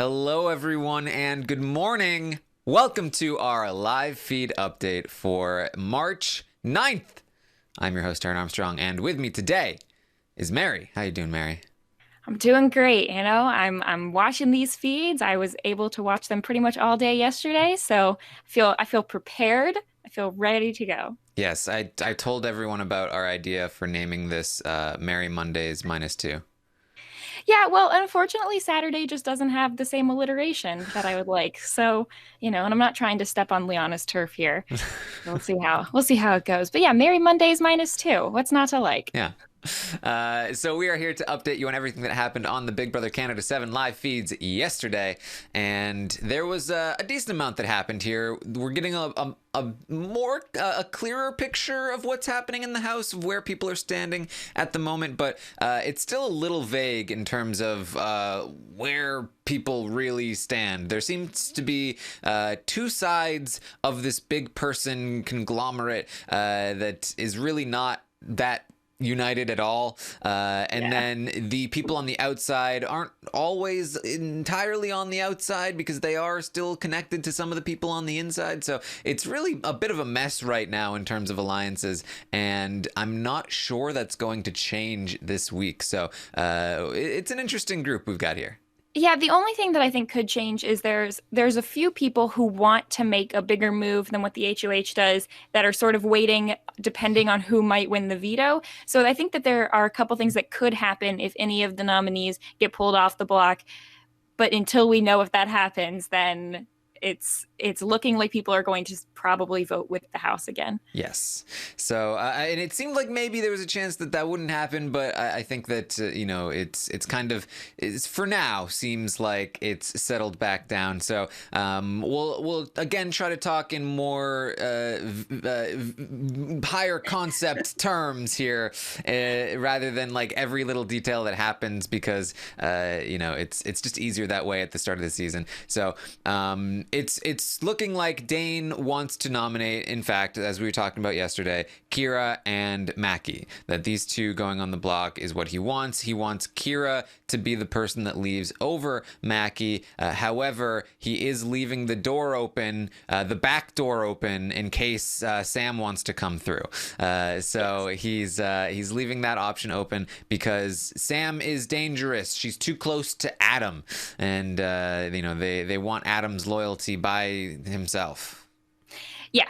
Hello, everyone, and good morning. Welcome to our live feed update for March 9th. I'm your host, Aaron Armstrong, and with me today is Mary. How you doing, Mary? I'm doing great. I'm watching these feeds. I was able to watch them pretty much all day yesterday, so I feel prepared. I feel ready to go. Yes, I told everyone about our idea for naming this Merry Mondays minus two. Yeah, well, unfortunately, Saturday just doesn't have the same alliteration that I would like. And I'm not trying to step on Liana's turf here. We'll see how it goes. But yeah, Merry Mondays minus two. What's not to like? Yeah. So we are here to update you on everything that happened on the Big Brother Canada 7 live feeds yesterday, and there was a decent amount that happened here. We're getting a clearer picture of what's happening in the house, of where people are standing at the moment, but it's still a little vague in terms of where people really stand. There seems to be two sides of this big person conglomerate that is really not that united at all, and Yeah. then the people on the outside aren't always entirely on the outside because they are still connected to some of the people on the inside. So it's really a bit of a mess right now in terms of alliances, and I'm not sure that's going to change this week. So it's an interesting group we've got here. Yeah, the only thing that I think could change is there's a few people who want to make a bigger move than what the HOH does that are sort of waiting depending on who might win the veto. So I think that there are a couple things that could happen if any of the nominees get pulled off the block. But until we know if that happens, then it's looking like people are going to probably vote with the House again. Yes. So, and it seemed like maybe there was a chance that that wouldn't happen, but I think that it's kind of for now seems like it's settled back down. So, we'll again try to talk in more higher concept terms here, rather than like every little detail that happens because it's just easier that way at the start of the season. So, it's looking like Dane wants to nominate, in fact, as we were talking about yesterday, Kira and Mackie. That these two going on the block is what he wants. He wants Kira to be the person that leaves over Mackie. However, he is leaving the door open, the back door open, in case Sam wants to come through. So he's leaving that option open because Sam is dangerous. She's too close to Adam, and they want Adam's loyalty by himself. Yeah,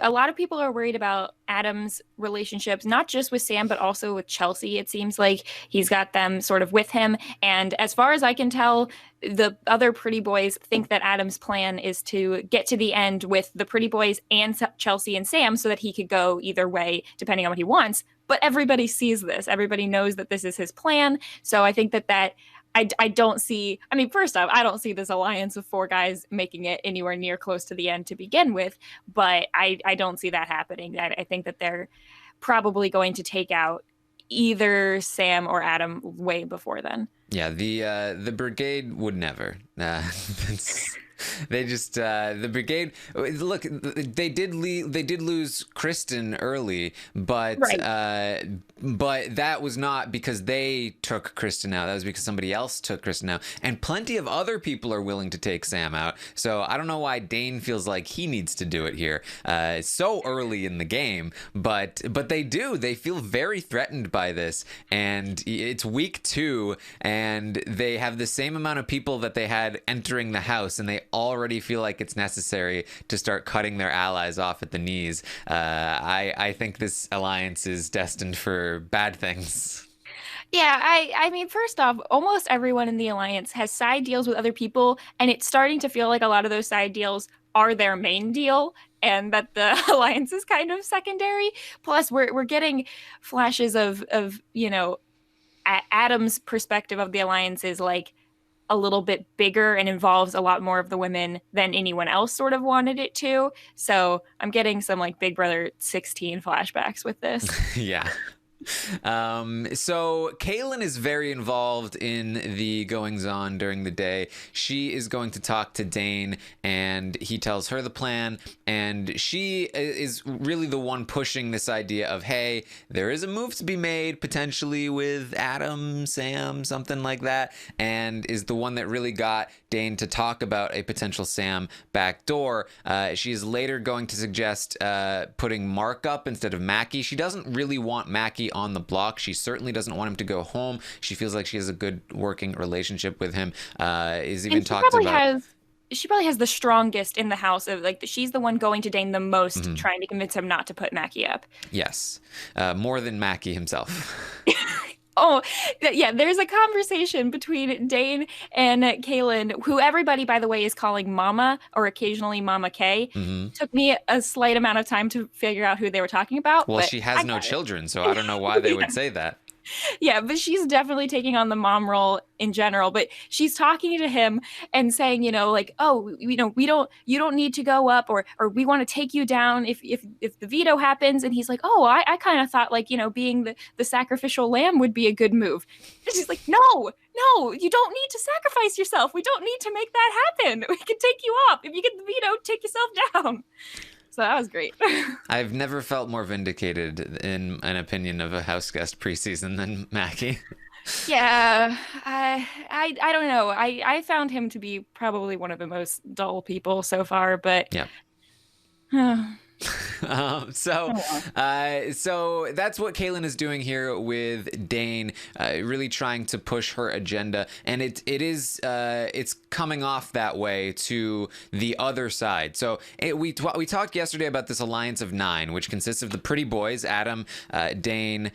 a lot of people are worried about Adam's relationships, not just with Sam, but also with Chelsea. It seems like he's got them sort of with him. And as far as I can tell, the other Pretty Boys think that Adam's plan is to get to the end with the Pretty Boys and Chelsea and Sam so that he could go either way, depending on what he wants. But everybody sees this. Everybody knows that this is his plan. So I think that I don't see, I mean, first off, I don't see this alliance of four guys making it anywhere near close to the end to begin with, but I don't see that happening. I think that they're probably going to take out either Sam or Adam way before then. Yeah, the brigade would never. They just the brigade. Look, they did lose Kristen early, Right. but that was not because they took Kristen out. That was because somebody else took Kristen out, and plenty of other people are willing to take Sam out. So I don't know why Dane feels like he needs to do it here. So early in the game, but they do. They feel very threatened by this, and it's week 2, and they have the same amount of people that they had entering the house, and they already feel like it's necessary to start cutting their allies off at the knees. I think this alliance is destined for bad things. Yeah, I mean, first off, almost everyone in the alliance has side deals with other people, and it's starting to feel like a lot of those side deals are their main deal, and that the alliance is kind of secondary. Plus, we're getting flashes of Adam's perspective of the alliance is like a little bit bigger and involves a lot more of the women than anyone else sort of wanted it to. So I'm getting some like Big Brother 16 flashbacks with this. Yeah. So Kaylin is very involved in the goings on during the day. She is going to talk to Dane, and he tells her the plan. And she is really the one pushing this idea of, hey, there is a move to be made potentially with Adam, Sam, something like that, and is the one that really got Dane to talk about a potential Sam backdoor. She is later going to suggest putting Mark up instead of Mackie. She doesn't really want Mackie on the block. She certainly doesn't want him to go home. She feels like she has a good working relationship with him. Is even And talked about. she probably has the strongest in the house of like she's the one going to Dane the most, Mhm. trying to convince him not to put Mackie up. Yes, more than Mackie himself. Oh, yeah, there's a conversation between Dane and Kaylin, who everybody, by the way, is calling Mama or occasionally Mama K. Hmm. Took me a slight amount of time to figure out who they were talking about, Well, but she I has no got it. children, so I don't know why they would say that. Yeah, but she's definitely taking on the mom role in general. But she's talking to him and saying, like, oh, you don't need to go up, or we want to take you down if the veto happens. And he's like, oh, I kind of thought like, being the sacrificial lamb would be a good move. And she's like, no, you don't need to sacrifice yourself. We don't need to make that happen. We can take you up. If you get the veto, take yourself down. So that was great. I've never felt more vindicated in an opinion of a house guest preseason than Mackie. Yeah, I don't know. I found him to be probably one of the most dull people so far, but Yeah. oh, So that's what Kaylin is doing here with Dane, really trying to push her agenda, and it's coming off that way to the other side. So we talked yesterday about this alliance of 9, which consists of the pretty boys: Adam, Dane,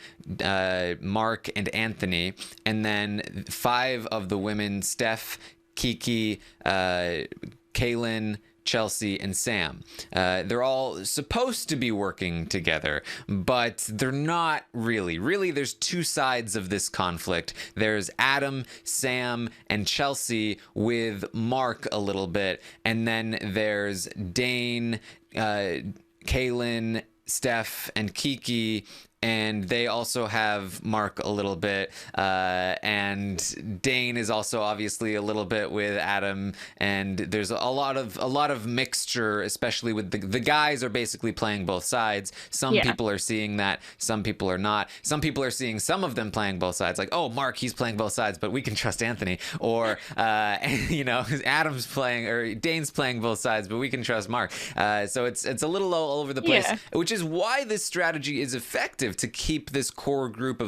Mark, and Anthony, and then 5 of the women: Steph, Kiki, Kaylin, Chelsea, and Sam. They're all supposed to be working together, but they're not really. Really, there's 2 sides of this conflict. There's Adam, Sam, and Chelsea with Mark a little bit, and then there's Dane, Kaylin, Steph, and Kiki, and they also have Mark a little bit, and Dane is also obviously a little bit with Adam, and there's a lot of mixture, especially with the guys are basically playing both sides. Some people are seeing that, some people are not. Some people are seeing some of them playing both sides, like, oh, Mark, he's playing both sides, but we can trust Anthony, or Adam's playing, or Dane's playing both sides, but we can trust Mark. So it's a little all over the place, which is why this strategy is effective to keep this core group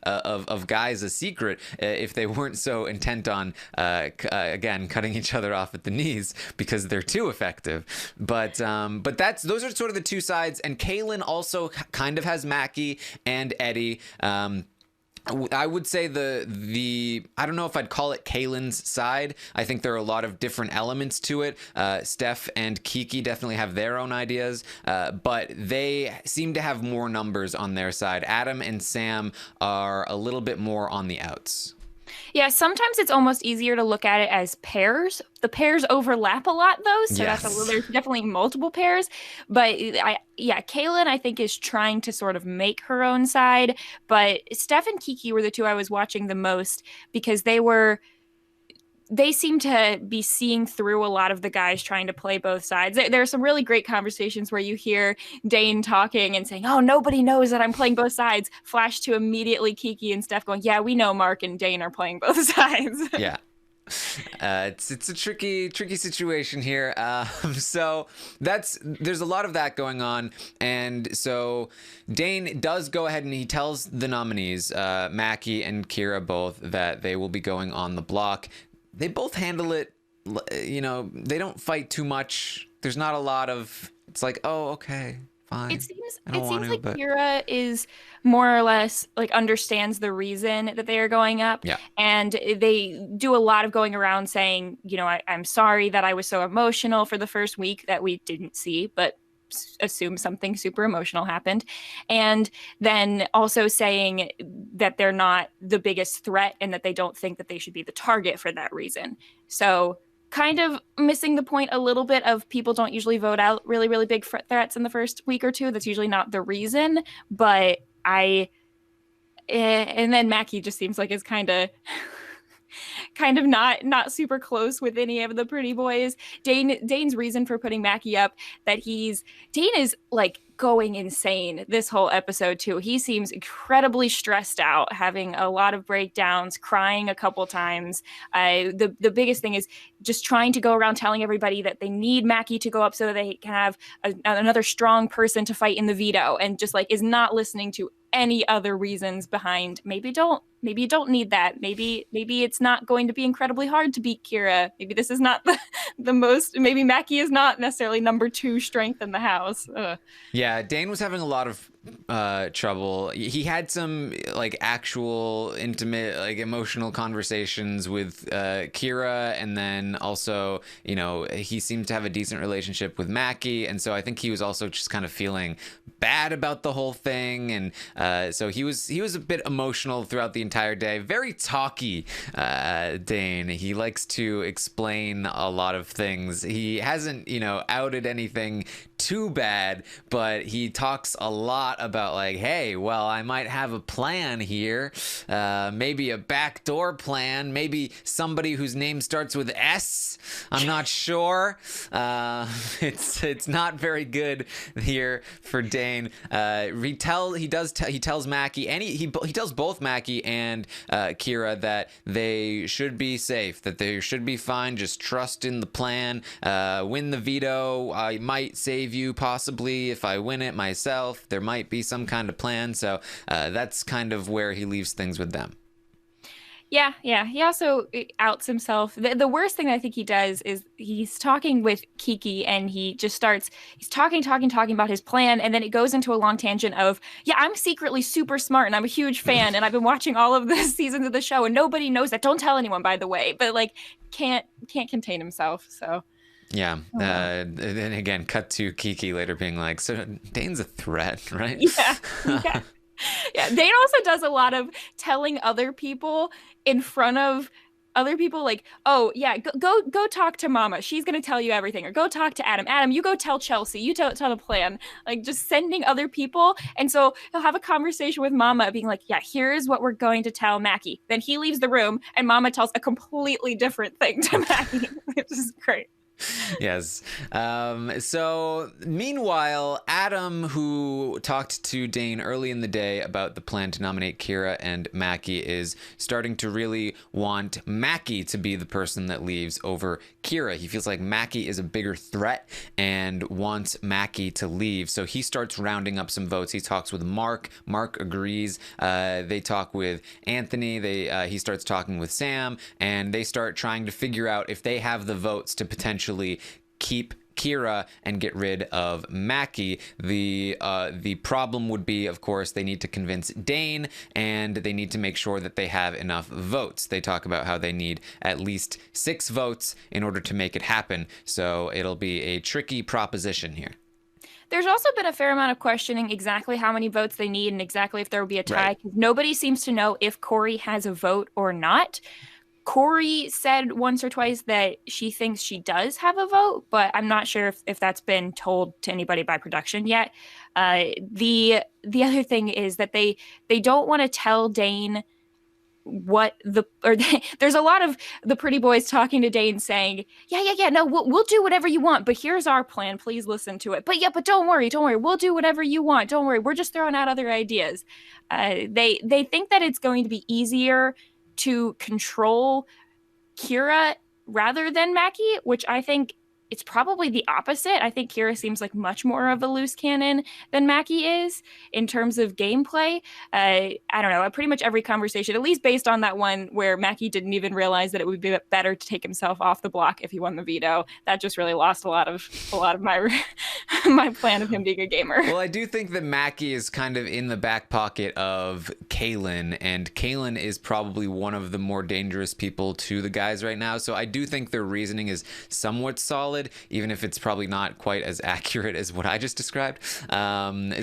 of guys a secret, if they weren't so intent on again cutting each other off at the knees because they're too effective. But those are sort of the 2 sides, and Kaylin also kind of has Mackie and Eddie. I would say the I don't know if I'd call it Kaylin's side. I think there are a lot of different elements to it. Steph and Kiki definitely have their own ideas, but they seem to have more numbers on their side. Adam and Sam are a little bit more on the outs. Yeah, sometimes it's almost easier to look at it as pairs. The pairs overlap a lot, though, so there's definitely multiple pairs. But Kaylin, I think, is trying to sort of make her own side. But Steph and Kiki were the 2 I was watching the most because they seem to be seeing through a lot of the guys trying to play both sides. There are some really great conversations where you hear Dane talking and saying, oh, nobody knows that I'm playing both sides. Flash to immediately Kiki and Steph going, yeah, we know Mark and Dane are playing both sides. Yeah. It's a tricky situation here. So there's a lot of that going on, and so Dane does go ahead and he tells the nominees, Mackie and Kira, both, that they will be going on the block. They both handle it, they don't fight too much. There's not a lot of, it's like, oh, okay, fine. It seems like Kira is more or less like understands the reason that they are going up. Yeah. And they do a lot of going around saying, I'm sorry that I was so emotional for the first week that we didn't see, but assume something super emotional happened, and then also saying that they're not the biggest threat and that they don't think that they should be the target for that reason. So kind of missing the point a little bit of people don't usually vote out really, really big threats in the first week or 2. That's usually not the reason, but I And then Mackie just seems like is kind of not super close with any of the pretty boys. Dane's reason for putting Mackie up, Dane is like going insane this whole episode too. He seems incredibly stressed out, having a lot of breakdowns, crying a couple times. The biggest thing is just trying to go around telling everybody that they need Mackie to go up so that they can have another strong person to fight in the veto, and just like is not listening to any other reasons behind maybe you don't need that. Maybe it's not going to be incredibly hard to beat Kira. Maybe this is not the most. Maybe Mackie is not necessarily number 2 strength in the house. Ugh. Yeah, Dane was having a lot of trouble. He had some like actual intimate, like emotional conversations with Kira, and then also, you know, he seemed to have a decent relationship with Mackie, and so I think he was also just kind of feeling bad about the whole thing, and so he was a bit emotional throughout the entire day. Very talky, Dane. He likes to explain a lot of things. He hasn't, you know, outed anything too bad, but he talks a lot about like, hey, well, I might have a plan here, maybe a backdoor plan, maybe somebody whose name starts with S. I'm not sure. It's not very good here for Dane. He tells Mackie, and he tells both Mackie and Kira that they should be safe, that they should be fine. Just trust in the plan. Win the veto. I might save you possibly if I win it myself. There might be some kind of plan. So that's kind of where he leaves things with them. Yeah. He also outs himself. The worst thing I think he does is he's talking with Kiki, and he just starts, he's talking about his plan, and then it goes into a long tangent of, yeah, I'm secretly super smart, and I'm a huge fan, and I've been watching all of the seasons of the show, and nobody knows that. Don't tell anyone, by the way. But like, can't contain himself. So. Yeah. Then again, cut to Kiki later being like, so Dane's a threat, right? Yeah. Yeah, Dane also does a lot of telling other people in front of other people, like, oh yeah, go talk to Mama, she's gonna tell you everything, or go talk to Adam, you go tell Chelsea, you tell the plan, like just sending other people. And so he'll have a conversation with Mama being like, yeah, here's what we're going to tell Mackie. Then he leaves the room and Mama tells a completely different thing to Mackie, which is great. Yes. So meanwhile, Adam, who talked to Dane early in the day about the plan to nominate Kira and Mackie, is starting to really want Mackie to be the person that leaves over Kira. He feels like Mackie is a bigger threat and wants Mackie to leave. So he starts rounding up some votes. He talks with Mark. Mark agrees. They talk with Anthony. He starts talking with Sam, and they start trying to figure out if they have the votes to potentially keep Kira and get rid of Mackie. The problem would be, of course, they need to convince Dane, and they need to make sure that they have enough votes. They talk about how they need at least 6 votes in order to make it happen. So it'll be a tricky proposition here. There's also been a fair amount of questioning exactly how many votes they need and exactly if there will be a tie. Right. Nobody seems to know if Corey has a vote or not. Corey said once or twice that she thinks she does have a vote, but I'm not sure if that's been told to anybody by production yet. The other thing is that they don't want to tell Dane there's a lot of the pretty boys talking to Dane saying, yeah, no, we'll do whatever you want, but here's our plan, please listen to it. But don't worry, we'll do whatever you want, don't worry, we're just throwing out other ideas. They think that it's going to be easier to control Kira rather than Mackie, which I think it's probably the opposite. I think Kira seems like much more of a loose cannon than Mackie is in terms of gameplay. I don't know. Pretty much every conversation, at least based on that one where Mackie didn't even realize that it would be better to take himself off the block if he won the veto. That just really lost a lot of my my plan of him being a gamer. Well, I do think that Mackie is kind of in the back pocket of Kaylin, and Kaylin is probably one of the more dangerous people to the guys right now. So I do think their reasoning is somewhat solid. valid, even if it's probably not quite as accurate as what I just described. I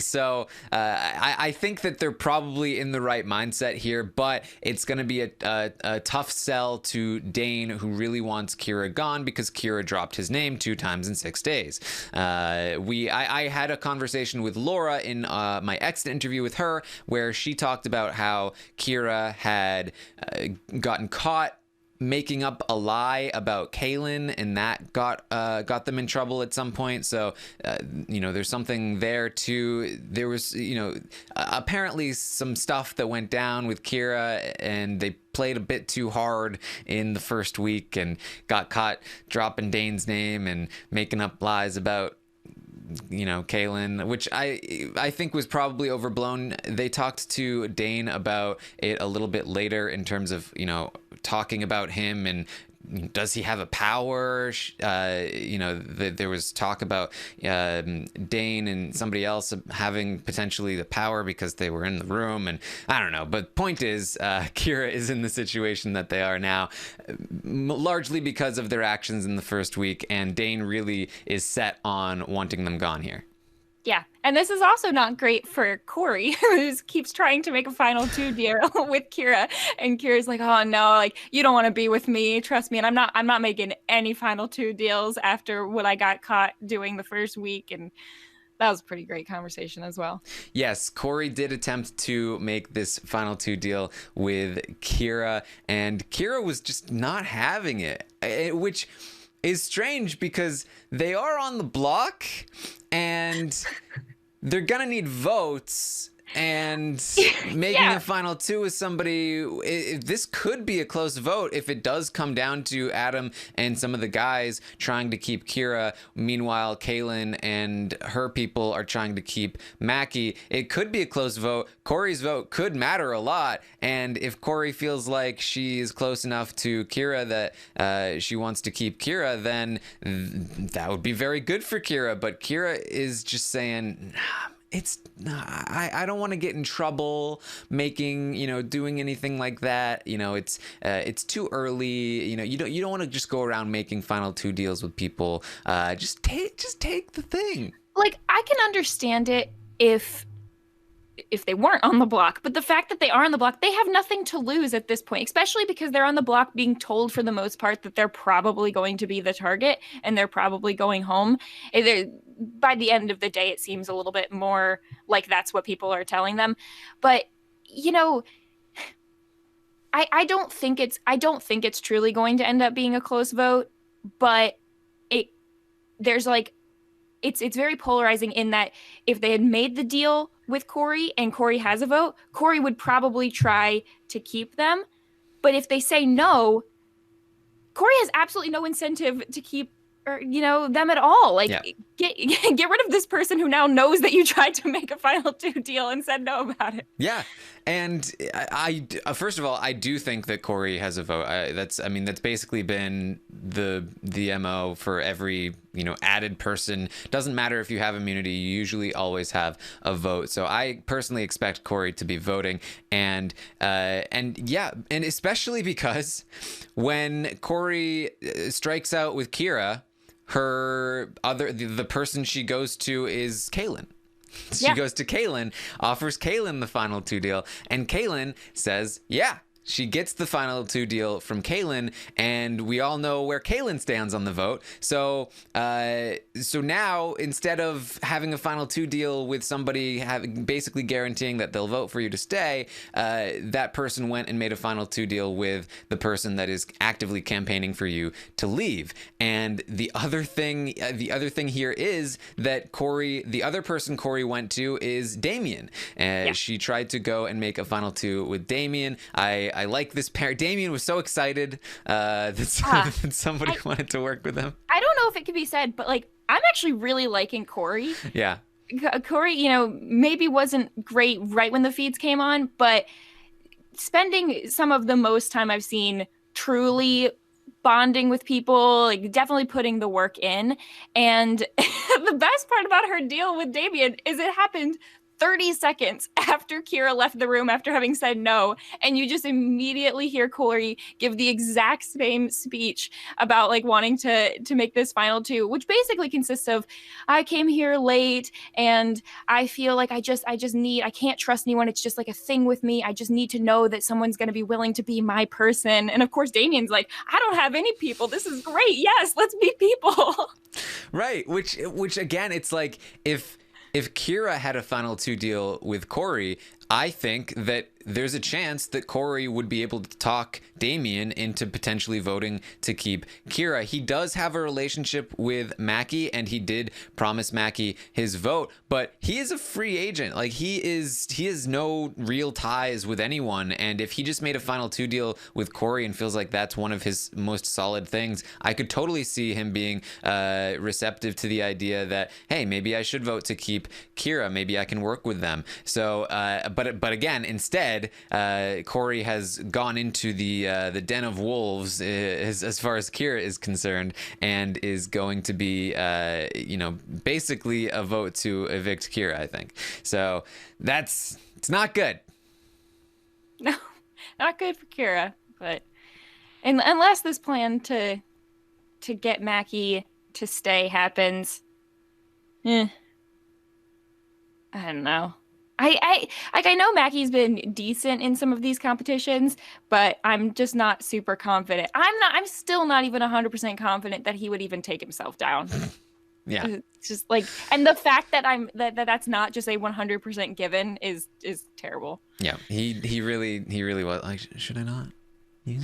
think that they're probably in the right mindset here, but it's going to be a tough sell to Dane, who really wants Kira gone because Kira dropped his name 2 times in 6 days. I had a conversation with Laura in my exit interview with her, where she talked about how Kira had gotten caught making up a lie about Kaylin, and that got them in trouble at some point. So there's something there too. There was apparently some stuff that went down with Kira, and they played a bit too hard in the first week and got caught dropping Dane's name and making up lies about Kaylin, which I think was probably overblown. They talked to Dane about it a little bit later in terms of talking about him and does he have a power? There was talk about Dane and somebody else having potentially the power because they were in the room, and I don't know. But point is, Kira is in the situation that they are now, largely because of their actions in the first week, and Dane really is set on wanting them gone here. Yeah, and this is also not great for Corey, who keeps trying to make a final 2 deal with Kira, and Kira's like, "Oh no, like you don't want to be with me, trust me." And I'm not making any final 2 deals after what I got caught doing the first week, and that was a pretty great conversation as well. Yes, Corey did attempt to make this final 2 deal with Kira, and Kira was just not having it, which is strange because they are on the block and they're gonna need votes, and making a final 2 with somebody, this could be a close vote if it does come down to Adam and some of the guys trying to keep Kira. Meanwhile, Kaylin and her people are trying to keep Mackie. It could be a close vote. Corey's vote could matter a lot, and if Corey feels like she is close enough to Kira that she wants to keep Kira, then that would be very good for Kira. But Kira is just saying, I don't want to get in trouble making, doing anything like that. It's too early. You don't want to just go around making final 2 deals with people. Just take the thing. Like, I can understand it if they weren't on the block, but the fact that they are on the block, they have nothing to lose at this point, especially because they're on the block being told for the most part that they're probably going to be the target and they're probably going home. By the end of the day, it seems a little bit more like that's what people are telling them. But I don't think it's truly going to end up being a close vote, but it's very polarizing in that if they had made the deal with Corey and Corey has a vote, Corey would probably try to keep them. But if they say no, Corey has absolutely no incentive to keep them at all. Like, get rid of this person who now knows that you tried to make a final 2 deal and said no about it. Yeah. And I first of all, I do think that Corey has a vote. That's basically been the MO for every added person. Doesn't matter if you have immunity, you usually always have a vote. So I personally expect Corey to be voting, and especially because when Corey strikes out with Kira, the person she goes to is Kaylin. She goes to Kaylin, offers Kaylin the final 2 deal, and Kaylin says, yeah. She gets the final 2 deal from Kaylin, and we all know where Kaylin stands on the vote. So now, instead of having a final 2 deal with somebody basically guaranteeing that they'll vote for you to stay, that person went and made a final 2 deal with the person that is actively campaigning for you to leave. And the other thing here is that the other person Corey went to is Damien. She tried to go and make a final 2 with Damien. I like this pair. Damien was so excited that somebody wanted to work with him. I don't know if it could be said, but I'm actually really liking Corey. Yeah. Corey, maybe wasn't great right when the feeds came on, but spending some of the most time I've seen truly bonding with people, definitely putting the work in. And the best part about her deal with Damien is it happened 30 seconds after Kira left the room after having said no, and you just immediately hear Corey give the exact same speech about like wanting to make this final two, which basically consists of, I came here late and I feel like I can't trust anyone. It's just like a thing with me. I just need to know that someone's going to be willing to be my person. And of course, Damien's like, I don't have any people. This is great. Yes, let's be people. Right. Which again, it's like if Kira had a final two deal with Corey, I think that there's a chance that Corey would be able to talk Damien into potentially voting to keep Kira. He does have a relationship with Mackie, and he did promise Mackie his vote, but he is a free agent. Like he has no real ties with anyone, and if he just made a final two deal with Corey and feels like that's one of his most solid things, I could totally see him being receptive to the idea that, hey, maybe I should vote to keep Kira. Maybe I can work with them. So, but again, instead, Corey has gone into the den of wolves as far as Kira is concerned, and is going to be basically a vote to evict Kira, I think. So it's not good. No, not good for Kira. But unless this plan to get Mackie to stay happens, I don't know. I know Mackie's been decent in some of these competitions, but I'm just not super confident. I'm still not even 100% confident that he would even take himself down. Yeah. It's just like, and the fact that that's not just a 100% given is terrible. Yeah. He really was like, should I not? Yeah.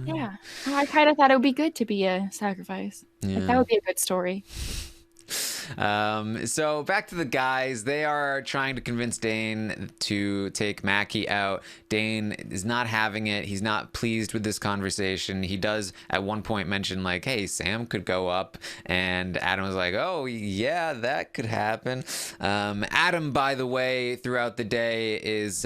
Yeah. Well, I kind of thought it would be good to be a sacrifice. Yeah. Like, that would be a good story. So back to the guys. They are trying to convince Dane to take Mackie out. Dane is not having it. He's not pleased with this conversation. He does at one point mention like, hey, Sam could go up, and Adam was like, oh yeah, that could happen. Adam, by the way, throughout the day is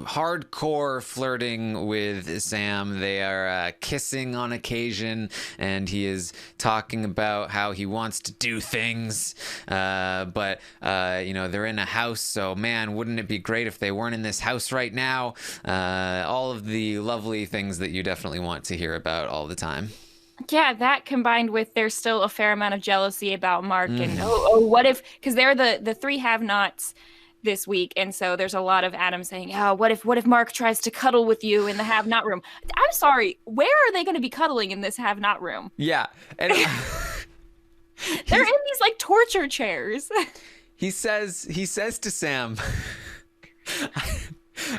hardcore flirting with Sam. They are kissing on occasion, and he is talking about how he wants to do things, but they're in a house, so man, wouldn't it be great if they weren't in this house right now? All of the lovely things that you definitely want to hear about all the time. Yeah, that combined with there's still a fair amount of jealousy about Mark, and what if, because they're the three have-nots this week, and so there's a lot of Adam saying, oh, what if Mark tries to cuddle with you in the have-not room? I'm sorry, where are they going to be cuddling in this have-not room? Yeah, and they're in these like torture chairs. He says to Sam,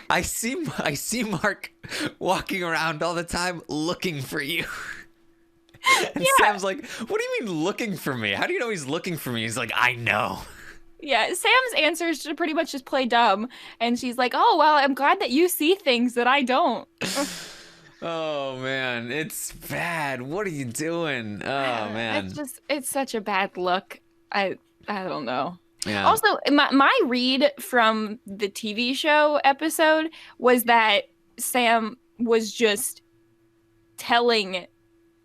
I see Mark walking around all the time looking for you. And yeah. Sam's like, what do you mean looking for me? How do you know he's looking for me? He's like, I know. Yeah, Sam's answer is to pretty much just play dumb. And she's like, oh, well, I'm glad that you see things that I don't. Oh, man, it's bad. What are you doing? Oh, man. It's such a bad look. I don't know. Yeah. Also, my read from the TV show episode was that Sam was just telling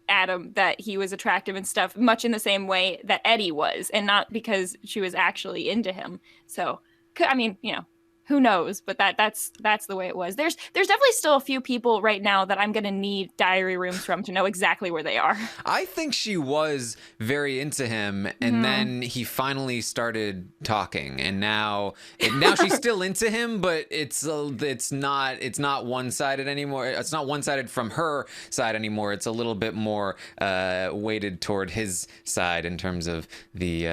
Adam that he was attractive and stuff, much in the same way that Eddie was, and not because she was actually into him. So, I mean, who knows? But that's the way it was. There's definitely still a few people right now that I'm gonna need diary rooms from to know exactly where they are. I think she was very into him, and then he finally started talking, and now she's still into him, but it's not one-sided anymore. It's not one-sided from her side anymore. It's a little bit more weighted toward his side in terms of the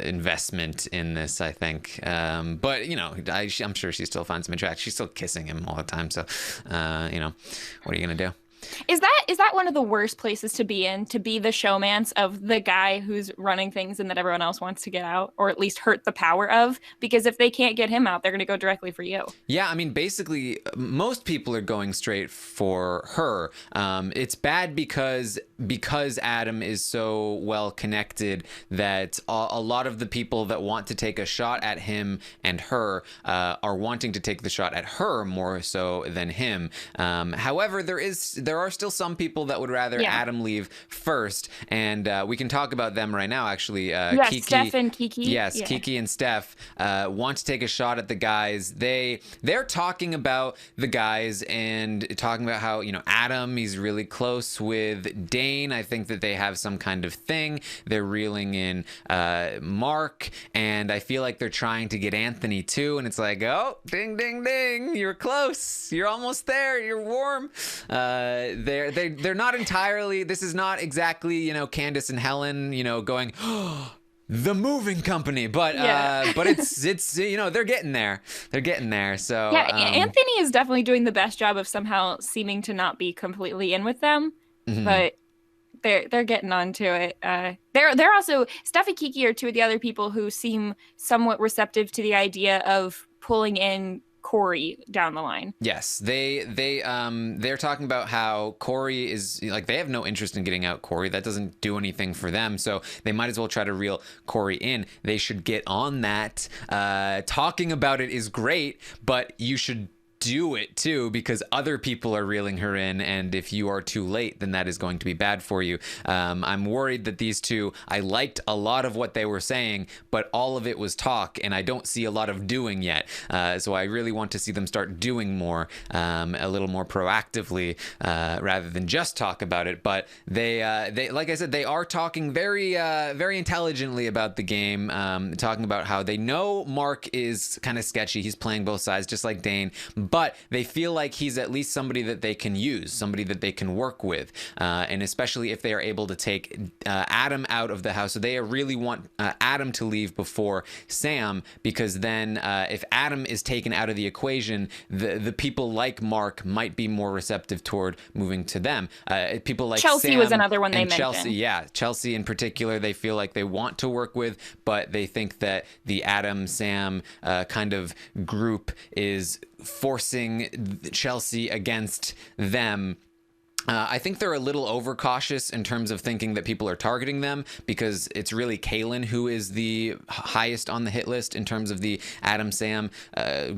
investment in this, I think. But I'm sure she still finds him attractive. She's still kissing him all the time. So, what are you gonna do? Is that one of the worst places to be in? To be the showmance of the guy who's running things and that everyone else wants to get out, or at least hurt the power of? Because if they can't get him out, they're gonna go directly for you. Yeah, I mean, basically, most people are going straight for her. It's bad because Adam is so well connected that a lot of the people that want to take a shot at him and her are wanting to take the shot at her more so than him. However, there there are still some people that would rather Adam leave first, and we can talk about them right now. Actually, Kiki, Steph and Kiki. Yes, Kiki and Steph want to take a shot at the guys. They're talking about the guys and talking about how, you know, Adam, he's really close with Dane. I think that they have some kind of thing. They're reeling in Mark, and I feel like they're trying to get Anthony too. And it's like, oh, ding, ding, ding, you're close. You're almost there. You're warm. They're not entirely. This is not exactly, you know, Candace and Helen, you know, going, oh, the moving company, but it's you know, they're getting there. So Anthony is definitely doing the best job of somehow seeming to not be completely in with them, but they're getting onto it. They're also, Steph and Kiki are two of the other people who seem somewhat receptive to the idea of pulling in Corey down the line. Yes, they're talking about how Corey is, like, they have no interest in getting out Corey. That doesn't do anything for them, so they might as well try to reel Corey in. They should get on that. Talking about it is great, but you should do it too, because other people are reeling her in, and if you are too late, then that is going to be bad for you. I'm worried that these two, I liked a lot of what they were saying, but all of it was talk, and I don't see a lot of doing yet. So I really want to see them start doing more, a little more proactively, rather than just talk about it. But they like I said, they are talking very very intelligently about the game, talking about how they know Mark is kind of sketchy. He's playing both sides, just like Dane, but they feel like he's at least somebody that they can use, somebody that they can work with, and especially if they are able to take Adam out of the house. So they really want Adam to leave before Sam, because then if Adam is taken out of the equation, the people like Mark might be more receptive toward moving to them. People like Chelsea Sam was another one they mentioned. mentioned. Chelsea in particular, they feel like they want to work with, but they think that the Adam Sam kind of group is forcing Chelsea against them. I think they're a little overcautious in terms of thinking that people are targeting them, because it's really Kaylin who is the highest on the hit list in terms of the Adam Sam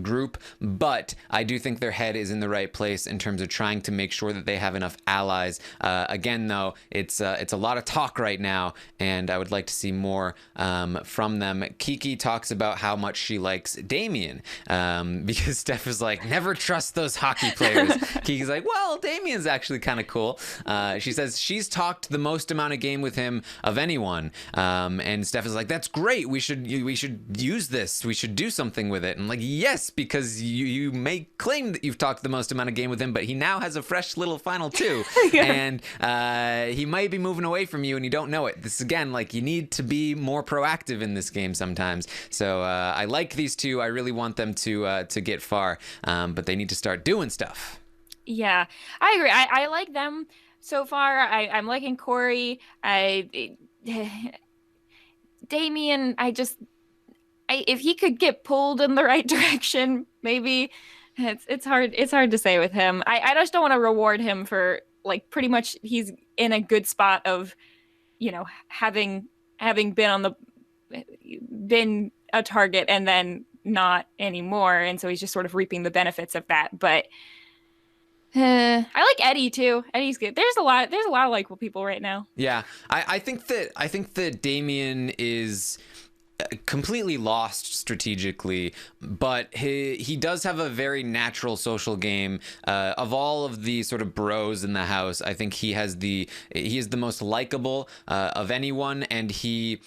group. But I do think their head is in the right place in terms of trying to make sure that they have enough allies. Again, though, it's a lot of talk right now, and I would like to see more from them. Kiki talks about how much she likes Damien, because Steph is like, never trust those hockey players. Kiki's like, well, Damien's actually kind of cool. She says she's talked the most amount of game with him of anyone, and Steph is like, that's great, we should use this, we should do something with it. And I'm like, yes, because you may claim that you've talked the most amount of game with him, but he now has a fresh little final two. And he might be moving away from you and you don't know it. This is, again, like, you need to be more proactive in this game sometimes. So I like these two. I really want them to get far, but they need to start doing stuff. Yeah, I agree. I like them so far. I'm liking Corey. Damien, if he could get pulled in the right direction, maybe. It's hard to say with him. I just don't want to reward him for, like, pretty much he's in a good spot of, you know, having been a target and then not anymore, and so he's just sort of reaping the benefits of that. But I like Eddie too. Eddie's good. There's a lot of likable people right now. Yeah, I think that Damien is completely lost strategically, but he does have a very natural social game. Of all of the sort of bros in the house, I think he is the most likable of anyone, and he,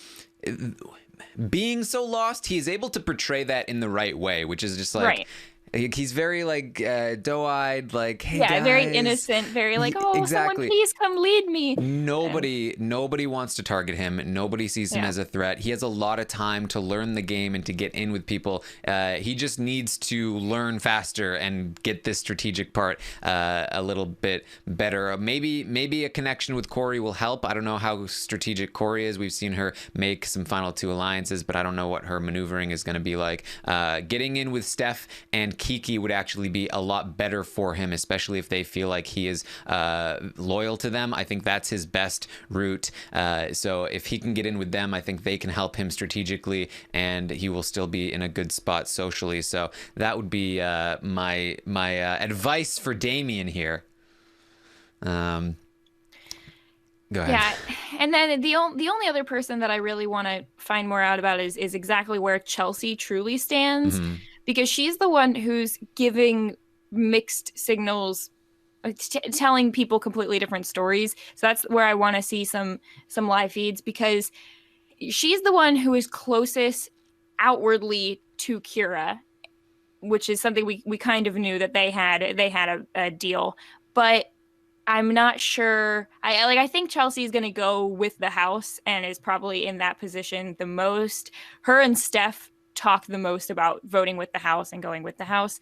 being so lost, he is able to portray that in the right way, which is just like, right. He's very, like, doe-eyed, like, hey, guys. Very innocent, very like, oh, exactly. Someone please come lead me. Nobody wants to target him. Nobody sees him as a threat. He has a lot of time to learn the game and to get in with people. He just needs to learn faster and get this strategic part a little bit better. Maybe a connection with Corey will help. I don't know how strategic Corey is. We've seen her make some final two alliances, but I don't know what her maneuvering is going to be like. Getting in with Steph and Kiki would actually be a lot better for him, especially if they feel like he is loyal to them. I think that's his best route. So if he can get in with them, I think they can help him strategically, and he will still be in a good spot socially. So that would be my advice for Damien here. Um, Go ahead. Yeah, and then the only other person that I really want to find more out about is exactly where Chelsea truly stands, Mhm. because she's the one who's giving mixed signals, telling people completely different stories. So that's where I want to see some live feeds, because she's the one who is closest outwardly to Kira, which is something we kind of knew that they had a deal, but I'm not sure. I think Chelsea is going to go with the house and is probably in that position the most. Her and Steph talk the most about voting with the house and going with the house.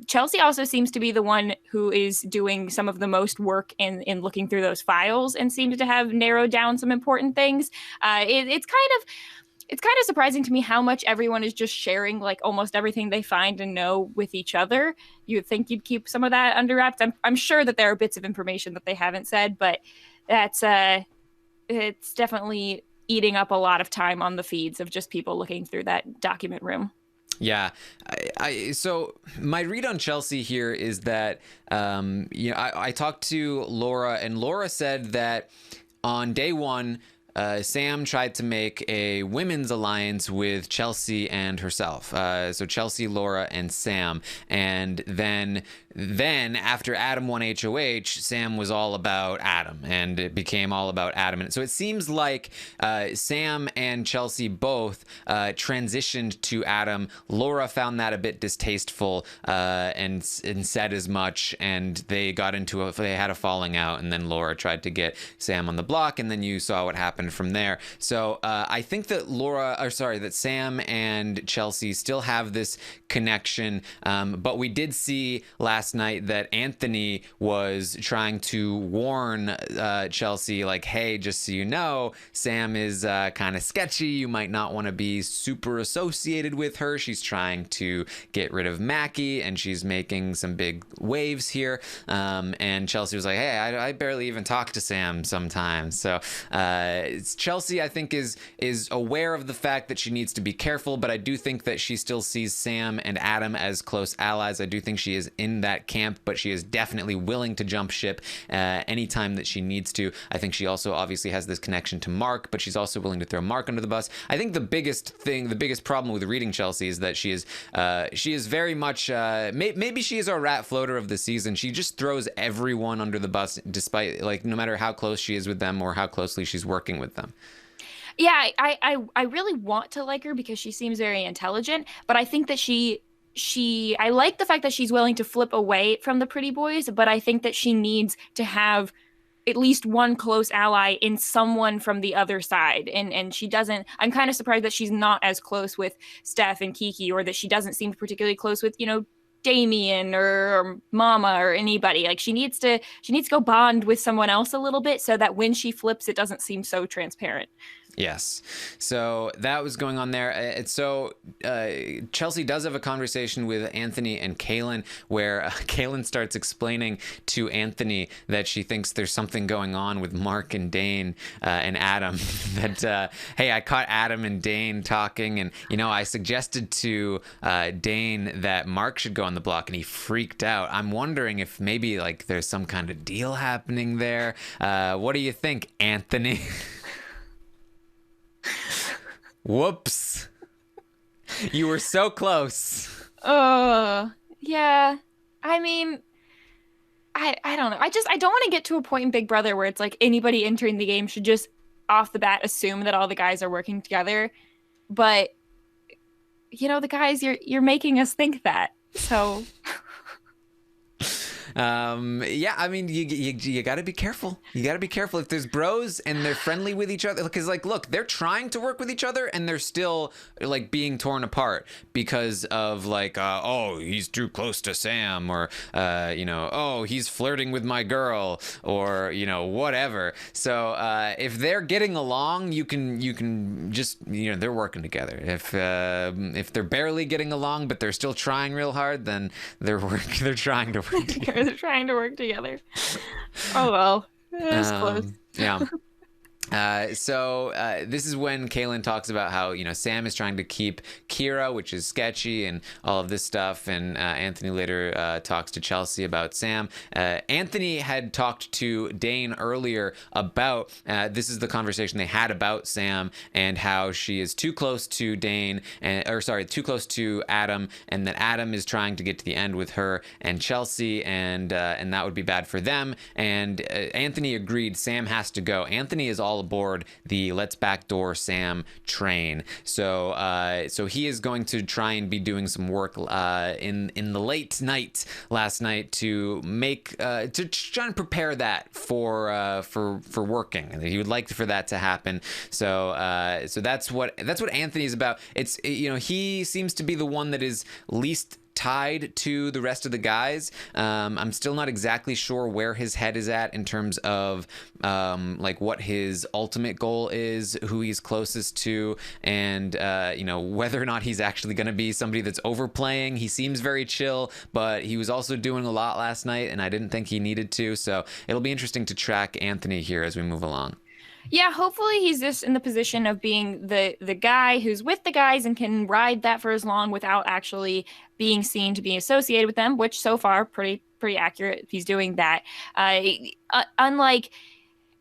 Chelsea also seems to be the one who is doing some of the most work in looking through those files and seems to have narrowed down some important things. It's kind of surprising to me how much everyone is just sharing like almost everything they find and know with each other. You'd think you'd keep some of that under wraps. I'm sure that there are bits of information that they haven't said, but that's it's definitely eating up a lot of time on the feeds of just people looking through that document room. Yeah, so my read on Chelsea here is that I talked to Laura, and Laura said that on day one, Sam tried to make a women's alliance with Chelsea and herself. So Chelsea, Laura, and Sam. And then after Adam won HOH, Sam was all about Adam, and it became all about Adam. And so it seems like Sam and Chelsea both transitioned to Adam. Laura found that a bit distasteful and said as much, and they had a falling out, and then Laura tried to get Sam on the block, and then you saw what happened from there. So I think that that Sam and Chelsea still have this connection, but we did see last night that Anthony was trying to warn Chelsea, like, hey, just so you know, Sam is kind of sketchy. You might not want to be super associated with her. She's trying to get rid of Mackie, and she's making some big waves here. And Chelsea was like, hey, I barely even talk to Sam sometimes. So Chelsea, I think, is aware of the fact that she needs to be careful, but I do think that she still sees Sam and Adam as close allies. I do think she is in that camp, but she is definitely willing to jump ship anytime that she needs to. I think she also obviously has this connection to Mark, but she's also willing to throw Mark under the bus. I think the biggest problem with reading Chelsea is that she is very much maybe she is our rat floater of the season. She just throws everyone under the bus, despite, like, no matter how close she is with them or how closely she's working with them. Yeah, I really want to like her because she seems very intelligent, but I think that I like the fact that she's willing to flip away from the pretty boys, but I think that she needs to have at least one close ally in someone from the other side. And she doesn't. I'm kind of surprised that she's not as close with Steph and Kiki, or that she doesn't seem particularly close with, Damien or Mama or anybody. Like, she needs to go bond with someone else a little bit so that when she flips, it doesn't seem so transparent. Yes. So that was going on there. So Chelsea does have a conversation with Anthony and Kaylin, where Kaylin starts explaining to Anthony that she thinks there's something going on with Mark and Dane and Adam. That, hey, I caught Adam and Dane talking, and, I suggested to Dane that Mark should go on the block, and he freaked out. I'm wondering if maybe, like, there's some kind of deal happening there. What do you think, Anthony? Whoops. You were so close. Yeah. I mean, I don't know. I don't want to get to a point in Big Brother where it's like anybody entering the game should just off the bat assume that all the guys are working together. But the guys, you're making us think that. So yeah, I mean, you got to be careful. You got to be careful if there's bros and they're friendly with each other, because, like, look, they're trying to work with each other and they're still, like, being torn apart because of, like, oh, he's too close to Sam, or oh, he's flirting with my girl, or whatever. So if they're getting along, you can just they're working together. If they're barely getting along but they're still trying real hard, then they're trying to work together. They're trying to work together. Oh well, it's close. Yeah. This is when Kaylin talks about how, Sam is trying to keep Kira, which is sketchy, and all of this stuff. And Anthony later talks to Chelsea about Sam. Anthony had talked to Dane earlier about this is the conversation they had about Sam and how she is too close to too close to Adam, and that Adam is trying to get to the end with her and Chelsea, and that would be bad for them. And Anthony agreed Sam has to go. Anthony is all aboard the let's backdoor Sam train. So he is going to try and be doing some work in the late night last night to make to try and prepare that for working. He would like for that to happen. So that's what Anthony's about. It's he seems to be the one that is least tied to the rest of the guys. I'm still not exactly sure where his head is at in terms of like what his ultimate goal is, who he's closest to, and whether or not he's actually going to be somebody that's overplaying. He seems very chill, but he was also doing a lot last night, and I didn't think he needed to. So it'll be interesting to track Anthony here as we move along. Yeah, hopefully he's just in the position of being the guy who's with the guys and can ride that for as long without actually being seen to be associated with them, which so far pretty accurate. He's doing that. Unlike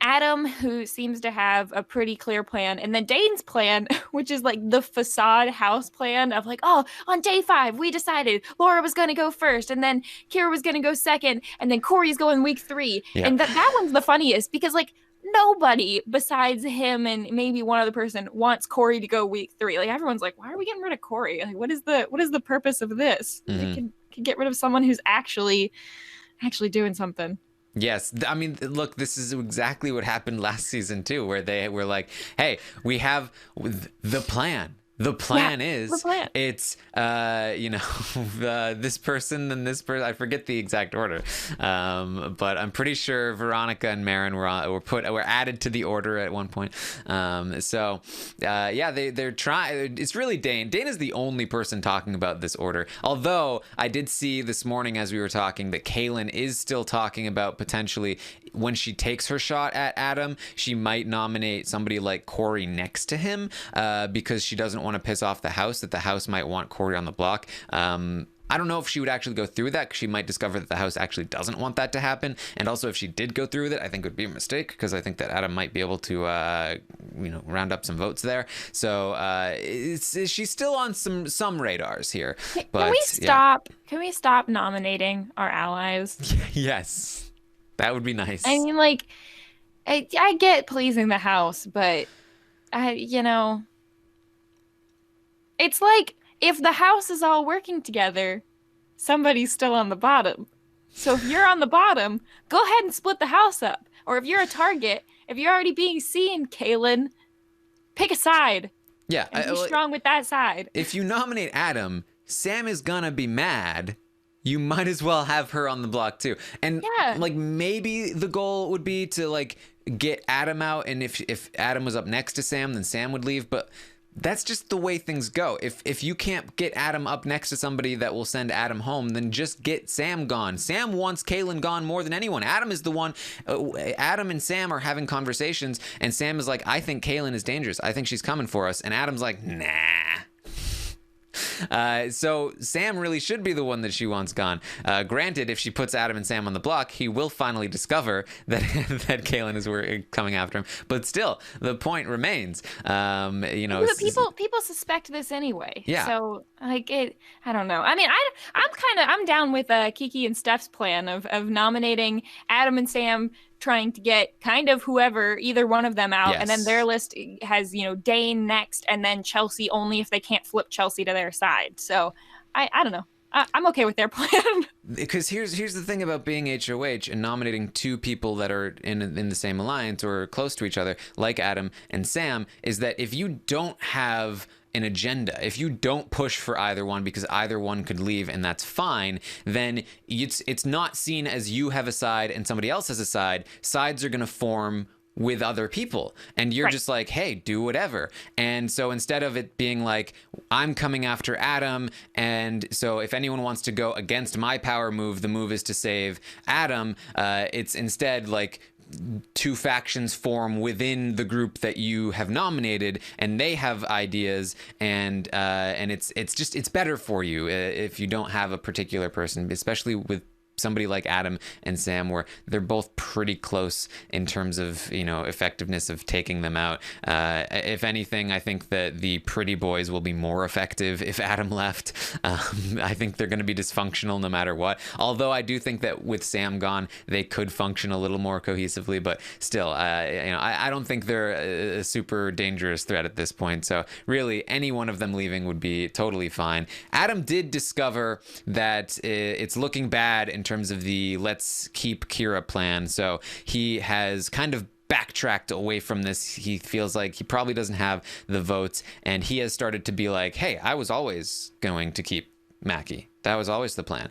Adam, who seems to have a pretty clear plan, and then Dane's plan, which is like the facade house plan of like, oh, on day 5, we decided Laura was going to go first, and then Kira was going to go second, and then Corey's going week 3. Yeah. And that one's the funniest because like, nobody besides him and maybe one other person wants Corey to go week 3. Like everyone's like, why are we getting rid of Corey? Like, what is the purpose of this? Mm-hmm. They can get rid of someone who's actually doing something. Yes. I mean, look, this is exactly what happened last season too, where they were like, hey, we have the plan. The plan is it's this person and this person. I forget the exact order, but I'm pretty sure Veronica and Marin were added to the order at one point. They're trying. It's really Dane. Dane is the only person talking about this order. Although I did see this morning as we were talking that Kaylin is still talking about potentially when she takes her shot at Adam, she might nominate somebody like Corey next to him because she doesn't want to piss off the house, that the house might want Corey on the block. I don't know if she would actually go through with that because she might discover that the house actually doesn't want that to happen. And also if she did go through with it, I think it would be a mistake because I think that Adam might be able to, round up some votes there. So she's still on some radars here. But, can we stop? Yeah. Can we stop nominating our allies? Yes. That would be nice. I mean, like, I get pleasing the house, but it's like if the house is all working together, somebody's still on the bottom. So if you're on the bottom, go ahead and split the house up. Or if you're a target, if you're already being seen, Kaylin, pick a side. Yeah, and be strong with that side. If you nominate Adam, Sam is gonna be mad. You might as well have her on the block too. And like maybe the goal would be to like get Adam out, and if Adam was up next to Sam, then Sam would leave. But that's just the way things go. If you can't get Adam up next to somebody that will send Adam home, then just get Sam gone. Sam wants Kaylin gone more than anyone. Adam is the one. Adam and Sam are having conversations, and Sam is like, I think Kaylin is dangerous. I think she's coming for us. And Adam's like, nah. So Sam really should be the one that she wants gone. Granted, if she puts Adam and Sam on the block, he will finally discover that that Kaylin is coming after him. But still, the point remains. But people suspect this anyway. Yeah. So like I don't know. I mean, I'm down with Kiki and Steph's plan of nominating Adam and Sam, trying to get kind of whoever, either one of them out. Yes. And then their list has, Dane next, and then Chelsea only if they can't flip Chelsea to their side. So I don't know. I'm okay with their plan. Because here's the thing about being HOH and nominating two people that are in the same alliance or close to each other, like Adam and Sam, is that if you don't have an agenda, if you don't push for either one because either one could leave and that's fine, then it's not seen as you have a side and somebody else has a side. Sides are going to form with other people, and you're just like, hey, do whatever. And so instead of it being like, I'm coming after Adam, and so if anyone wants to go against my power move, the move is to save Adam, it's instead like, two factions form within the group that you have nominated, and they have ideas, and it's better for you if you don't have a particular person, especially with somebody like Adam and Sam, where they're both pretty close in terms of, effectiveness of taking them out. If anything, I think that the pretty boys will be more effective if Adam left. I think they're going to be dysfunctional no matter what. Although I do think that with Sam gone, they could function a little more cohesively. But still, I don't think they're a super dangerous threat at this point. So really, any one of them leaving would be totally fine. Adam did discover that it's looking bad in terms of the let's keep Kira plan. So he has kind of backtracked away from this. He feels like he probably doesn't have the votes, and he has started to be like, hey, I was always going to keep Mackie. That was always the plan.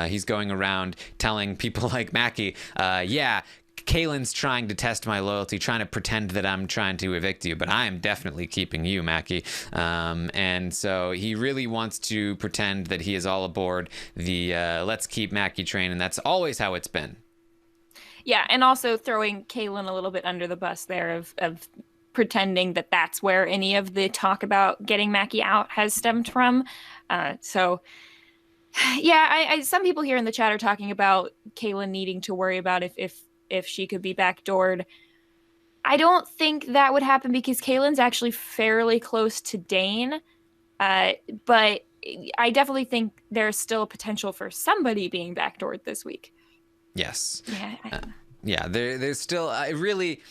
He's going around telling people like Mackie, yeah, Kaylin's trying to test my loyalty, trying to pretend that I'm trying to evict you, but I am definitely keeping you, Mackie. And so he really wants to pretend that he is all aboard the let's keep Mackie train, and that's always how it's been. Yeah, and also throwing Kaylin a little bit under the bus there of pretending that that's where any of the talk about getting Mackie out has stemmed from. So, yeah, some people here in the chat are talking about Kaylin needing to worry about if she could be backdoored. I don't think that would happen because Kaylin's actually fairly close to Dane. But I definitely think there's still a potential for somebody being backdoored this week. Yes. Yeah. There's still really,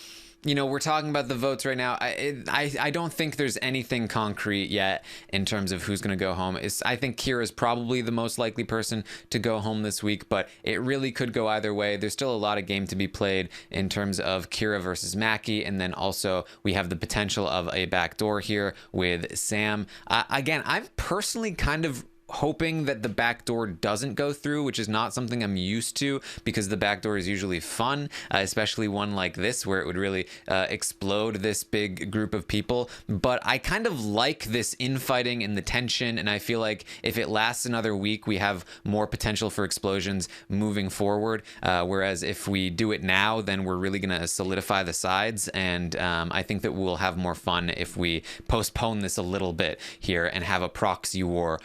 we're talking about the votes right now. I don't think there's anything concrete yet in terms of who's going to go home. I think Kira's probably the most likely person to go home this week, but it really could go either way. There's still a lot of game to be played in terms of Kira versus Mackie, and then also we have the potential of a backdoor here with Sam. Again, I'm personally kind of hoping that the back door doesn't go through, which is not something I'm used to, because the back door is usually fun, especially one like this where it would really explode this big group of people. But I kind of like this infighting and the tension, and I feel like if it lasts another week, we have more potential for explosions moving forward. Whereas if we do it now, then we're really going to solidify the sides, and I think that we'll have more fun if we postpone this a little bit here and have a proxy war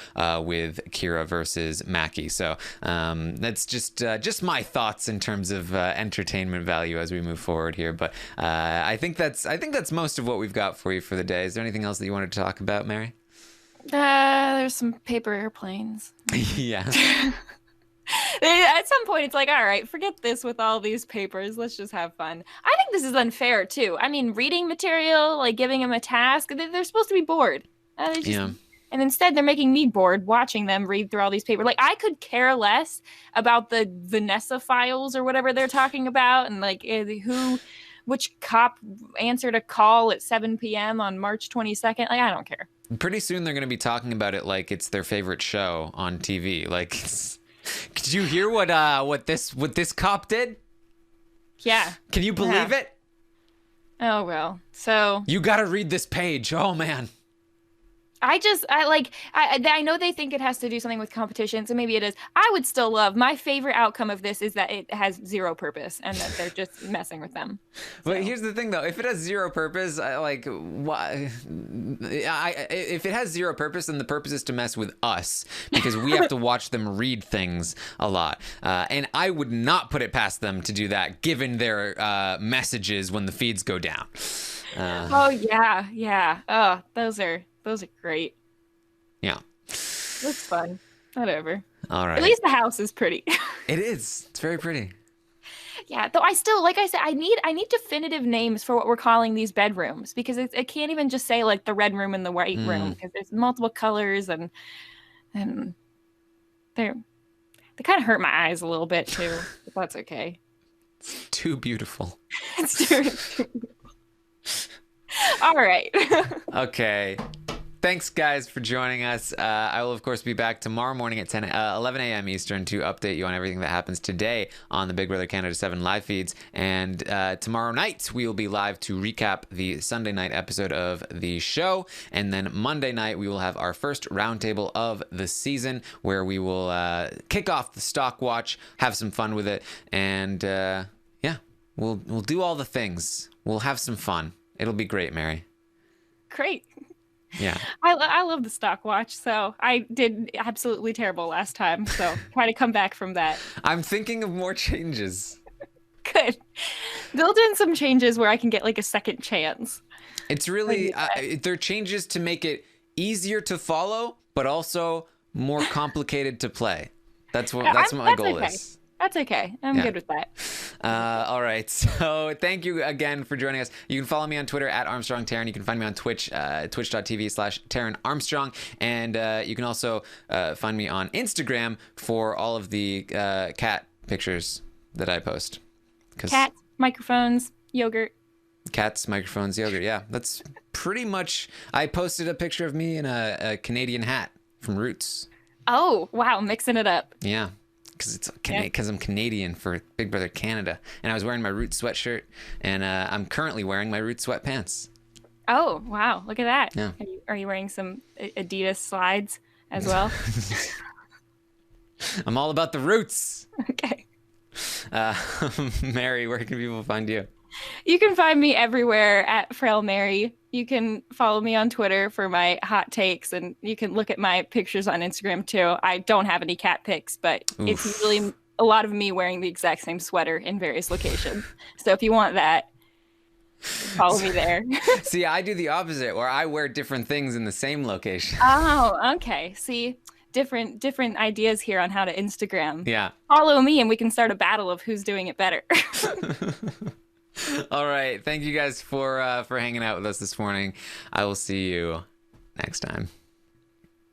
with Kira versus Mackie. So that's just my thoughts in terms of entertainment value as we move forward here. But I think that's most of what we've got for you for the day. Is there anything else that you wanted to talk about, Mary? There's some paper airplanes. Yeah. At some point, it's like, all right, forget this with all these papers. Let's just have fun. I think this is unfair, too. I mean, reading material, like giving them a task, they're supposed to be bored. Yeah. And instead, they're making me bored watching them read through all these papers. Like, I could care less about the Vanessa files or whatever they're talking about, and like which cop answered a call at 7 p.m. on March 22nd. Like, I don't care. Pretty soon, they're going to be talking about it like it's their favorite show on TV. Like, did you hear what this cop did? Yeah. Can you believe it? Oh well. So you got to read this page. Oh man. I know they think it has to do something with competition, so maybe it is. I would still love, my favorite outcome of this is that it has zero purpose and that they're just messing with them. But here's the thing, though. If it has zero purpose, why? If it has zero purpose, then the purpose is to mess with us, because we have to watch them read things a lot. And I would not put it past them to do that, given their messages when the feeds go down. Oh, yeah. Oh, those are great. Yeah. Looks fun. Whatever. All right. At least the house is pretty. It is. It's very pretty. Yeah, though I still, like I said, I need definitive names for what we're calling these bedrooms, because it can't even just say like the red room and the white room, because there's multiple colors and they kind of hurt my eyes a little bit too. But that's okay. It's too beautiful. It's too beautiful. All right. Okay. Thanks, guys, for joining us. I will, of course, be back tomorrow morning at 11 a.m. Eastern to update you on everything that happens today on the Big Brother Canada 7 live feeds. And tomorrow night, we will be live to recap the Sunday night episode of the show. And then Monday night, we will have our first roundtable of the season, where we will kick off the stock watch, have some fun with it, and We'll do all the things. We'll have some fun. It'll be great, Mary. Great. Yeah. I love the stock watch, so I did absolutely terrible last time. So try to come back from that. I'm thinking of more changes. Good. Build in some changes where I can get like a second chance. It's really they're changes to make it easier to follow, but also more complicated to play. That's what my goal is. That's okay. I'm good with that. All right. So thank you again for joining us. You can follow me on Twitter at Armstrong Taran. You can find me on Twitch, twitch.tv/Taran Armstrong. And you can also find me on Instagram for all of the cat pictures that I post. Cats, microphones, yogurt. Cats, microphones, yogurt. Yeah, that's pretty much. I posted a picture of me in a Canadian hat from Roots. Oh, wow. Mixing it up. Yeah. Because I'm Canadian for Big Brother Canada, and I was wearing my Roots sweatshirt, and I'm currently wearing my Roots sweatpants. Oh wow! Look at that. Yeah. Are you wearing some Adidas slides as well? I'm all about the Roots. Okay. Mary, where can people find you? You can find me everywhere at Frail Mary. You can follow me on Twitter for my hot takes, and you can look at my pictures on Instagram too. I don't have any cat pics, but it's usually a lot of me wearing the exact same sweater in various locations. So if you want that, follow me there. See, I do the opposite, where I wear different things in the same location. Oh, okay. See, different ideas here on how to Instagram. Yeah. Follow me, and we can start a battle of who's doing it better. All right. Thank you guys for hanging out with us this morning. I will see you next time.